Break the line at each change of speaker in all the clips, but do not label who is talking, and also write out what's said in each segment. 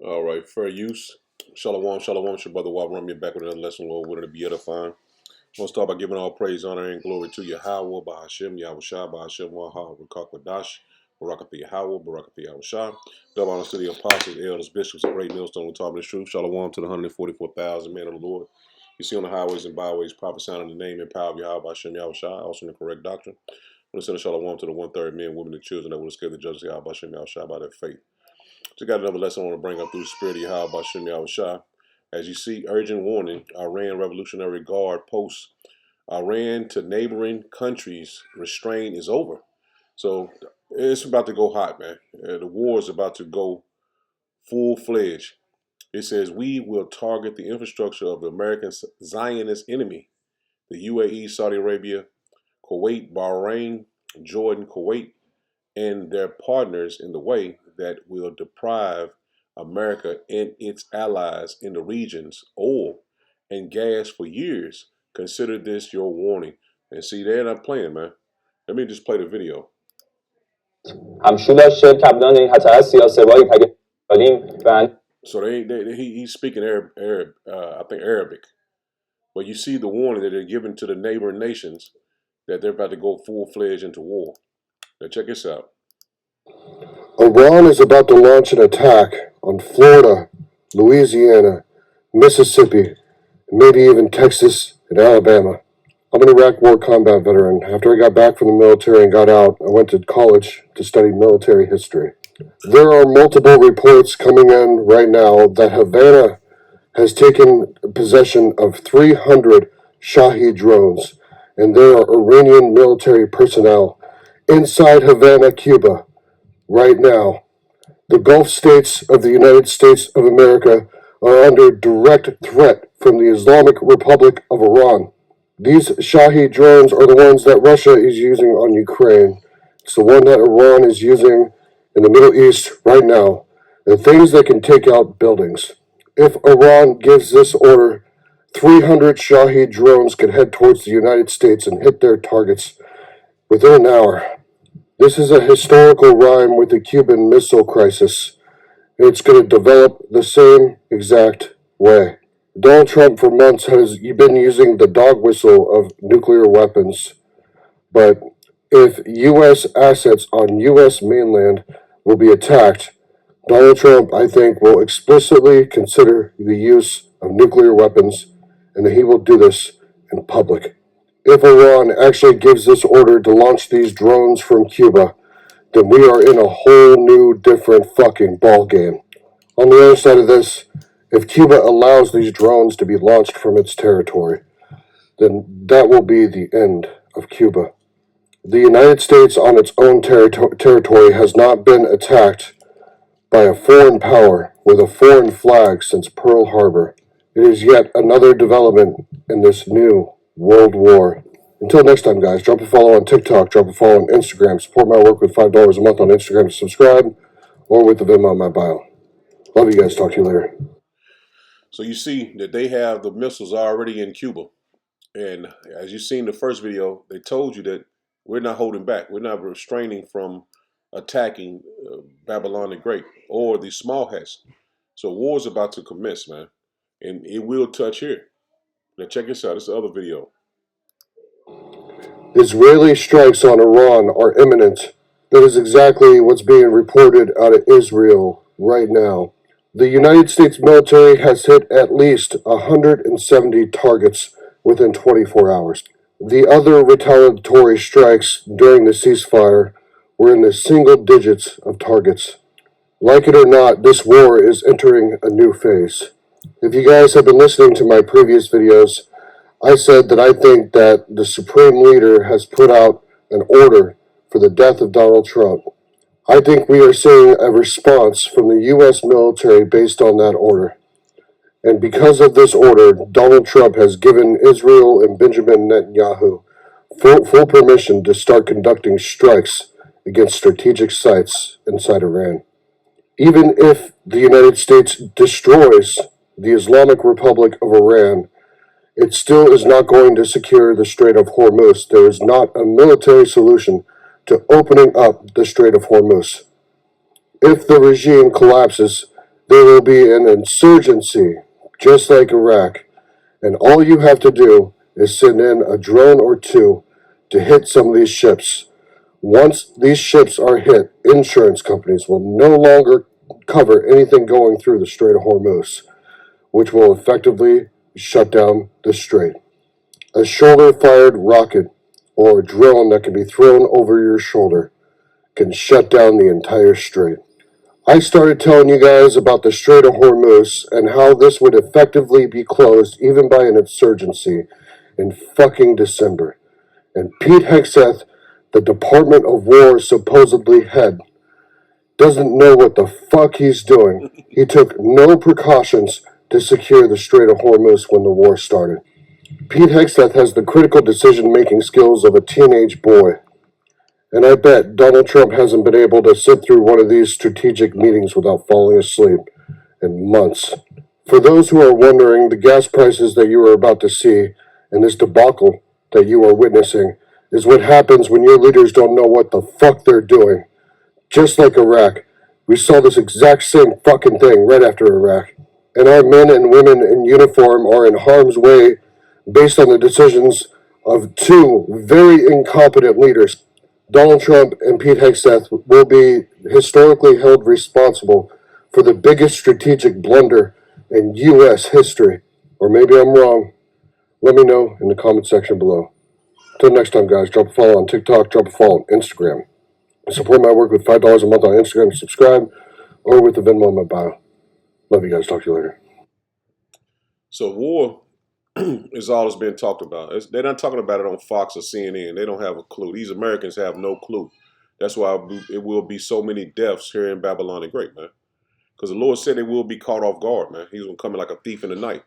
All right, fair use. Shalom, shalom. It's your brother Wabram. You're back with another lesson, Lord. Wouldn't it be edifying? I want to start by giving all praise, honor, and glory to Yahweh, Bahashem, Yahushua, Bahashem, Waha, Rakak Wadash, Barakathi Yahweh, Barakathi Yahushua. Double honors to the apostles, elders, bishops, and great millstone who taught me the truth. Shalom to the 144,000 men of the Lord. You see on the highways and byways, prophesying in the name and power of Yahweh, Bahashem, Yahushua, also in the correct doctrine. I want to send a shalom to the 1/3 men, women, and children that will escape the judges of Yahweh, Bahashem, Yahushua by their faith. So got another lesson I want to bring up through the spirit of Yahweh Bashem Yahushua. As you see, urgent warning, Iran Revolutionary Guard posts Iran to neighboring countries, restraint is over. So it's about to go hot, man. The war is about to go full-fledged. It says, we will target the infrastructure of the American Zionist enemy, the UAE, Saudi Arabia, Kuwait, Bahrain, Jordan, Kuwait, and their partners in the way that will deprive America and its allies in the region's oil and gas for years. Consider this your warning. And see, they're not playing, man. Let me just play the video. So he's speaking Arab, I think Arabic. But you see the warning that they're giving to the neighboring nations that they're about to go full-fledged into war. Now check this out.
Iran is about to launch an attack on Florida, Louisiana, Mississippi, and maybe even Texas and Alabama. I'm an Iraq War combat veteran. After I got back from the military and got out, I went to college to study military history. There are multiple reports coming in right now that Havana has taken possession of 300 Shahed drones, and there are Iranian military personnel inside Havana, Cuba, right now. The Gulf states of the United States of America are under direct threat from the Islamic Republic of Iran. These Shahed drones are the ones that Russia is using on Ukraine. It's the one that Iran is using in the Middle East right now. The things that can take out buildings. If Iran gives this order, 300 Shahed drones could head towards the United States and hit their targets within an hour. This is a historical rhyme with the Cuban Missile Crisis. It's going to develop the same exact way. Donald Trump for months has been using the dog whistle of nuclear weapons, but if U.S. assets on U.S. mainland will be attacked, Donald Trump, I think, will explicitly consider the use of nuclear weapons, and that he will do this in public. If Iran actually gives this order to launch these drones from Cuba, then we are in a whole new different fucking ball game. On the other side of this, if Cuba allows these drones to be launched from its territory, then that will be the end of Cuba. The United States on its own territory has not been attacked by a foreign power with a foreign flag since Pearl Harbor. It is yet another development in this new World War. Until next time, guys, drop a follow on TikTok, drop a follow on Instagram, support my work with $5 a month on Instagram to subscribe, or with the Venmo on my bio. Love you guys. Talk to you later.
So you see that they have the missiles already in Cuba. And as you seen in the first video, they told you that we're not holding back. We're not restraining from attacking Babylon the Great or the small hats. So war is about to commence, man. And it will touch here. Now check this out. This is the other video.
Israeli strikes on Iran are imminent. That is exactly what's being reported out of Israel right now. The United States military has hit at least 170 targets within 24 hours. The other retaliatory strikes during the ceasefire were in the single digits of targets. Like it or not, this war is entering a new phase. If you guys have been listening to my previous videos, I said that I think that the Supreme Leader has put out an order for the death of Donald Trump. I think we are seeing a response from the U.S. military based on that order. And because of this order, Donald Trump has given Israel and Benjamin Netanyahu full permission to start conducting strikes against strategic sites inside Iran. Even if the United States destroys the Islamic Republic of Iran, it still is not going to secure the Strait of Hormuz. There is not a military solution to opening up the Strait of Hormuz. If the regime collapses, There will be an insurgency, just like Iraq, and all you have to do is send in a drone or two to hit some of these ships. Once these ships are hit, insurance companies will no longer cover anything going through the Strait of Hormuz, which will effectively shut down the strait. A shoulder fired rocket or a drone that can be thrown over your shoulder can shut down the entire strait. I started telling you guys about the Strait of Hormuz and how this would effectively be closed even by an insurgency in fucking December. And Pete Hegseth, the Department of War supposedly head, doesn't know what the fuck he's doing. He took no precautions to secure the Strait of Hormuz when the war started. Pete Hegseth has the critical decision-making skills of a teenage boy. And I bet Donald Trump hasn't been able to sit through one of these strategic meetings without falling asleep in months. For those who are wondering, the gas prices that you are about to see and this debacle that you are witnessing is what happens when your leaders don't know what the fuck they're doing. Just like Iraq, we saw this exact same fucking thing right after Iraq. And our men and women in uniform are in harm's way based on the decisions of two very incompetent leaders. Donald Trump and Pete Hegseth will be historically held responsible for the biggest strategic blunder in U.S. history. Or maybe I'm wrong. Let me know in the comment section below. Until next time, guys, drop a follow on TikTok, drop a follow on Instagram. Support my work with $5 a month on Instagram. Subscribe, or with the Venmo in my bio. Love you guys. Talk to you later.
So war is all that's been talked about. They're not talking about it on Fox or CNN. They don't have a clue. These Americans have no clue. That's why it will be so many deaths here in Babylon the Great, man. Because the Lord said they will be caught off guard, man. He's going to come in like a thief in the night.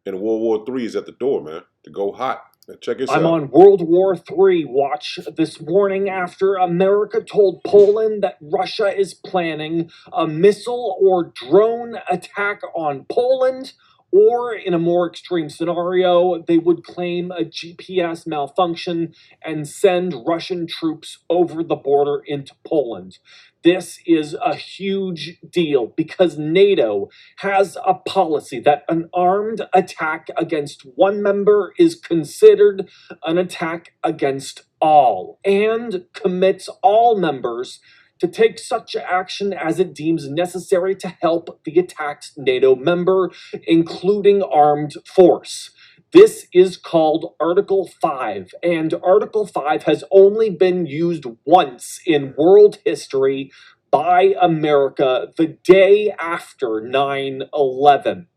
And World War III is at the door, man, to go hot. Now check this out.
I'm on World War III watch this morning after America told Poland that Russia is planning a missile or drone attack on Poland, or in a more extreme scenario, they would claim a GPS malfunction and send Russian troops over the border into Poland. This is a huge deal because NATO has a policy that an armed attack against one member is considered an attack against all, and commits all members to take such action as it deems necessary to help the attacked NATO member, including armed force. This is called Article 5, and Article 5 has only been used once in world history by America the day after 9/11.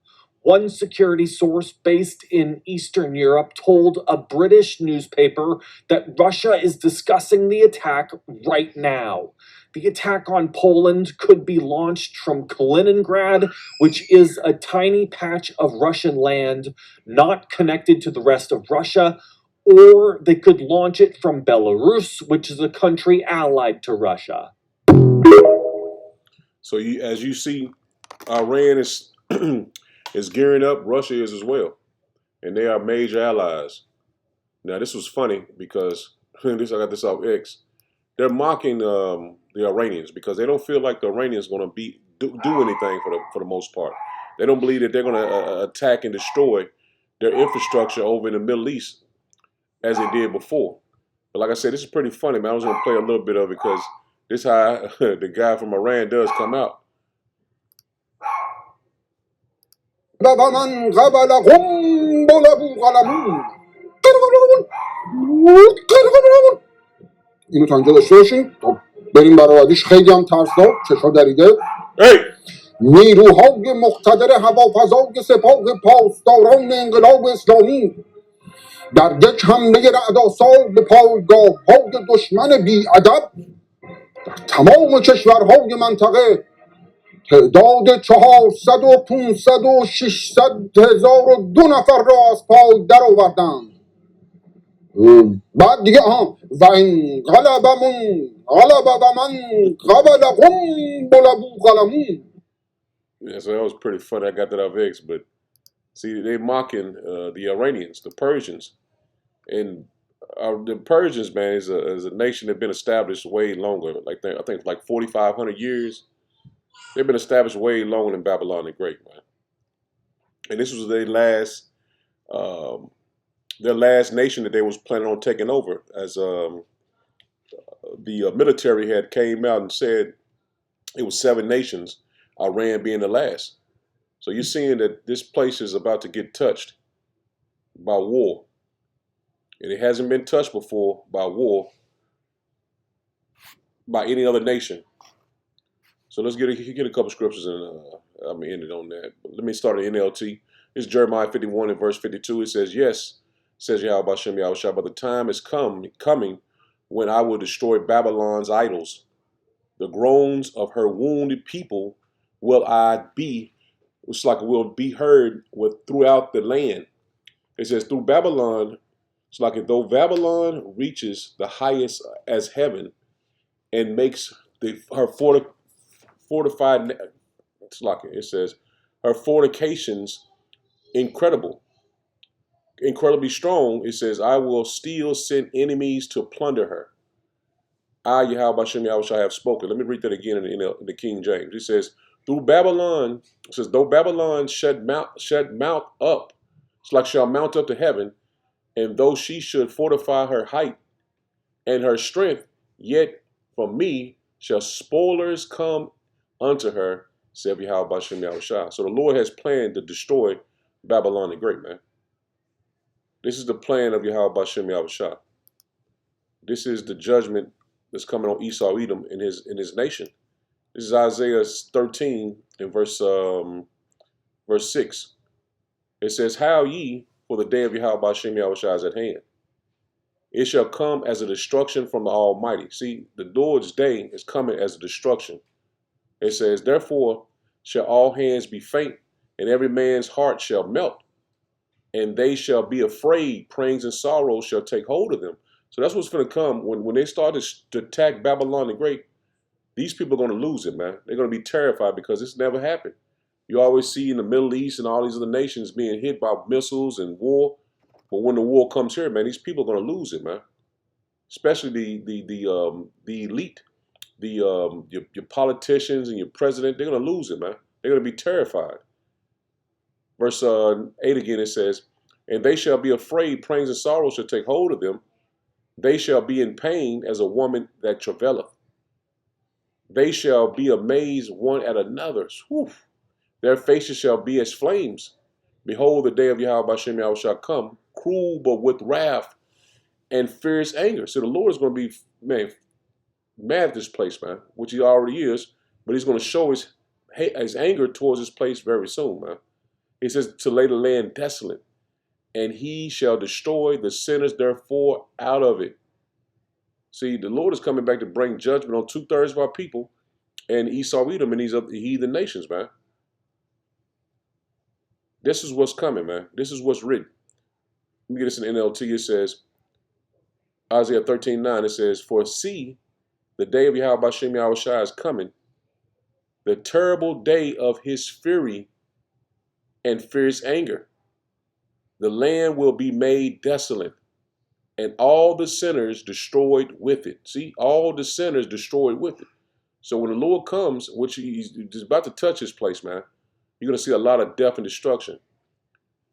One security source based in Eastern Europe told a British newspaper that Russia is discussing the attack right now. The attack on Poland could be launched from Kaliningrad, which is a tiny patch of Russian land not connected to the rest of Russia, or they could launch it from Belarus, which is a country allied to Russia.
So as you see, Iran is is gearing up. Russia is as well, and they are major allies. Now this was funny because I got this off X. They're mocking the Iranians because they don't feel like the Iranians going to do anything for the most part. They don't believe that they're going to attack and destroy their infrastructure over in the Middle East as they did before. But like I said, this is pretty funny, man. I was going to play a little bit of it because this is how the guy from Iran does come out.
اینو تا اینجا داشته باشیم. خب بریم برای بعدیش. خیلی هم ترسناک، چشا دریده.
Hey!
نیروهای مقتدر هوافضای سپاه پاسداران انقلاب اسلامی در یک حمله رعدآسا به پایگاه‌های دشمن بی‌ادب در تمام کشورهای منطقه تعداد 400 و 500 و 600 هزار و 2 نفر را از پای درآوردند. بعد دیگه و این غلب و من قبلهم بلبو غلمون.
Yeah, so that was pretty funny. I got that off X, but see, they mocking the Iranians, the Persians, and the Persians, man, is a nation that's been established way longer. Like I think like 4,500 years. They've been established way longer than Babylon the Great, man. And this was um, their last nation that they was planning on taking over, as the military had came out and said it was 7 nations, Iran being the last. So you're seeing that this place is about to get touched by war, and it hasn't been touched before by war by any other nation. So let's get a couple scriptures and I'm gonna end it on that. But let me start at NLT. It's Jeremiah 51 and verse 52. It says, "Yes," says Yahweh Bashem Yahushua, "but the time is coming when I will destroy Babylon's idols. The groans of her wounded people will I be." It's like it will be heard throughout the land. It says through Babylon. It's like as though Babylon reaches the highest as heaven and makes her fortified. It's like it says her fornications incredibly strong. It says, "I will still send enemies to plunder her. I, Yahweh Bashem Yahweh, have spoken." Let me read that again in the King James. It says, "Through Babylon," it says, "though Babylon should mount up, it's like shall mount up to heaven, and though she should fortify her height and her strength, yet from me shall spoilers come unto her, saith Yahweh Bashem Yahushua." So the Lord has planned to destroy Babylon the Great, man. This is the plan of Yahweh Bashem Yahushua. This is the judgment that's coming on Esau Edom in his nation. This is Isaiah 13 in verse 6. It says, "How ye, for the day of Yahweh Bashem Yahushua is at hand. It shall come as a destruction from the Almighty." See, the Lord's day is coming as a destruction. It says, "Therefore shall all hands be faint, and every man's heart shall melt, and they shall be afraid. Pains and sorrows shall take hold of them." So that's what's going to come when they start to attack Babylon the Great. These people are going to lose it, man. They're going to be terrified because it's never happened. You always see in the Middle East and all these other nations being hit by missiles and war. But when the war comes here, man, these people are going to lose it, man. Especially the elite, your politicians and your president. They're going to lose it, man. They're going to be terrified. Verse 8 again, it says, "And they shall be afraid, pains and sorrows shall take hold of them. They shall be in pain as a woman that travaileth. They shall be amazed one at another. Whew. Their faces shall be as flames. Behold, the day of Yahweh Bashem Yahweh shall come, cruel but with wrath and fierce anger." So the Lord is going to be, man, mad at this place, man, which he already is, but he's going to show his anger towards this place very soon, man. He says to lay the land desolate, and he shall destroy the sinners therefore out of it. See, the Lord is coming back to bring judgment on 2/3 of our people and Esau Edom and these other heathen nations, man. This is what's coming, man. This is what's written. Let me get this in NLT. It says, Isaiah 13:9, it says, "For see, the day of Yahweh Bashem Yahushua is coming, the terrible day of his fury and fierce anger. The land will be made desolate, and all the sinners destroyed with it." See, all the sinners destroyed with it. So when the Lord comes, which he's about to touch his place, man, you're going to see a lot of death and destruction.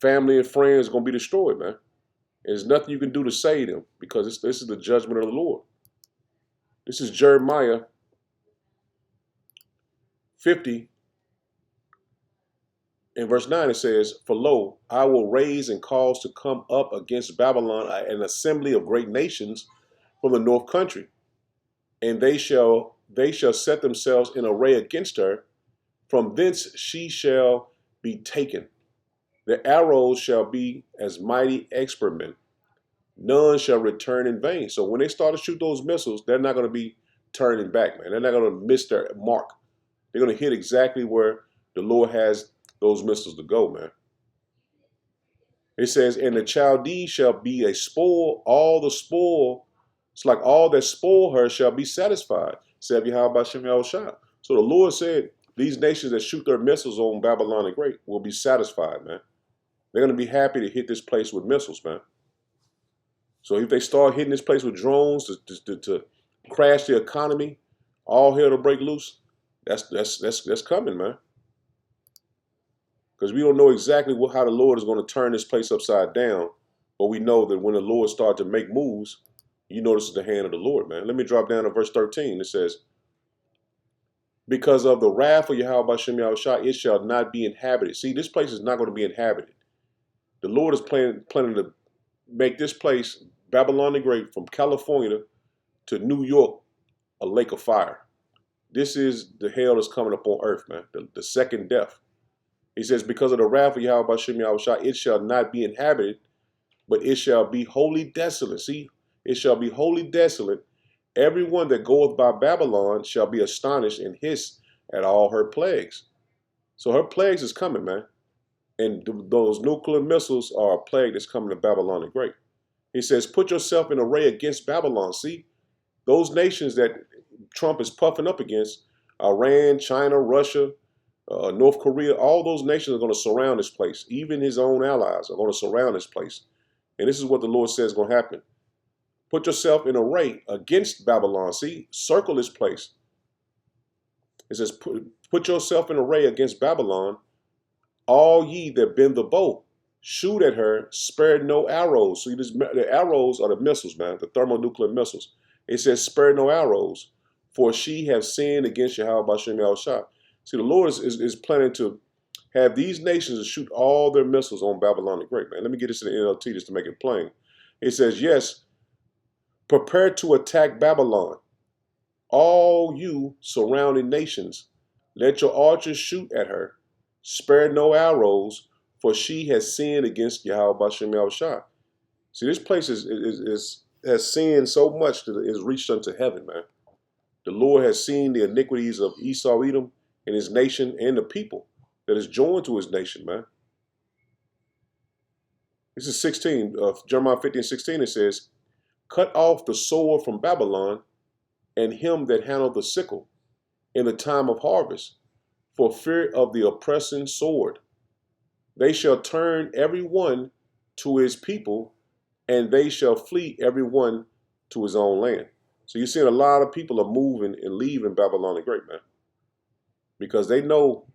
Family and friends are going to be destroyed, man. And there's nothing you can do to save them because this is the judgment of the Lord. This is Jeremiah 50 in verse 9. It says, "For lo, I will raise and cause to come up against Babylon an assembly of great nations from the north country, and they shall set themselves in array against her. From thence she shall be taken. The arrows shall be as mighty expertmen. None shall return in vain." So when they start to shoot those missiles, they're not going to be turning back, man. They're not going to miss their mark. They're going to hit exactly where the Lord has those missiles to go, man. It says, "And the Chaldees shall be a spoil, all the spoil, it's like all that spoil her shall be satisfied, said Yahweh Bashem Yahushua." So the Lord said, these nations that shoot their missiles on Babylon the Great will be satisfied, man. They're going to be happy to hit this place with missiles, man. So if they start hitting this place with drones to crash the economy, all hell to break loose. That's coming, man. Because we don't know exactly how the Lord is going to turn this place upside down, but we know that when the Lord starts to make moves, you notice the hand of the Lord, man. Let me drop down to verse 13. It says, because of the wrath of Yahweh Bashem Yahushua, it shall not be inhabited. See, this place is not going to be inhabited. The Lord is planning to make this place, Babylon the Great, from California to New York, a lake of fire. This is the hell that's coming upon earth, man. The second death. He says, because of the wrath of Yahweh Bashem Yahushua, it shall not be inhabited, but it shall be wholly desolate. See, it shall be wholly desolate. Everyone that goeth by Babylon shall be astonished and hiss at all her plagues. So her plagues is coming, man. And those nuclear missiles are a plague that's coming to Babylon the Great. He says, put yourself in array against Babylon. See, those nations that Trump is puffing up against, Iran, China, Russia, North Korea, all those nations are going to surround this place. Even his own allies are going to surround this place. And this is what the Lord says is going to happen. Put yourself in array against Babylon. See, circle this place. It says, put yourself in array against Babylon. All ye that bend the bow, shoot at her, spare no arrows. See, the arrows are the missiles, man, the thermonuclear missiles. It says, spare no arrows, for she have sinned against Yahweh Bashem Yahushua. See, the Lord is planning to have these nations to shoot all their missiles on Babylon the Great, man. Let me get this in the NLT just to make it plain. It says, yes, prepare to attack Babylon. All you surrounding nations, let your archers shoot at her. Spare no arrows, for she has sinned against Yahweh Bashem Yahushua. See, this place has sinned so much that it has reached unto heaven, man. The Lord has seen the iniquities of Esau, Edom, and his nation, and the people that is joined to his nation, man. This is 16, Jeremiah 15:16. It says, cut off the sword from Babylon, and him that handled the sickle in the time of harvest, for fear of the oppressing sword. They shall turn every one to his people, and they shall flee every one to his own land. So you're seeing a lot of people are moving and leaving Babylon the Great, man. Because they know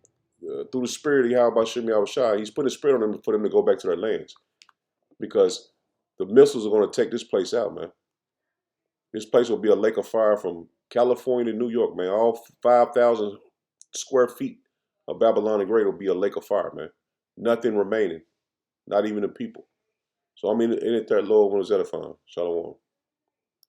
through the spirit of Yahweh Bashem Yahushua, he's putting a spirit on them for them to go back to their lands. Because the missiles are going to take this place out, man. This place will be a lake of fire from California to New York, man. All 5,000 square feet of Babylon the Great will be a lake of fire, man. Nothing remaining. Not even the people. So I'm in it there, Lord, when it's edifying. Shalom.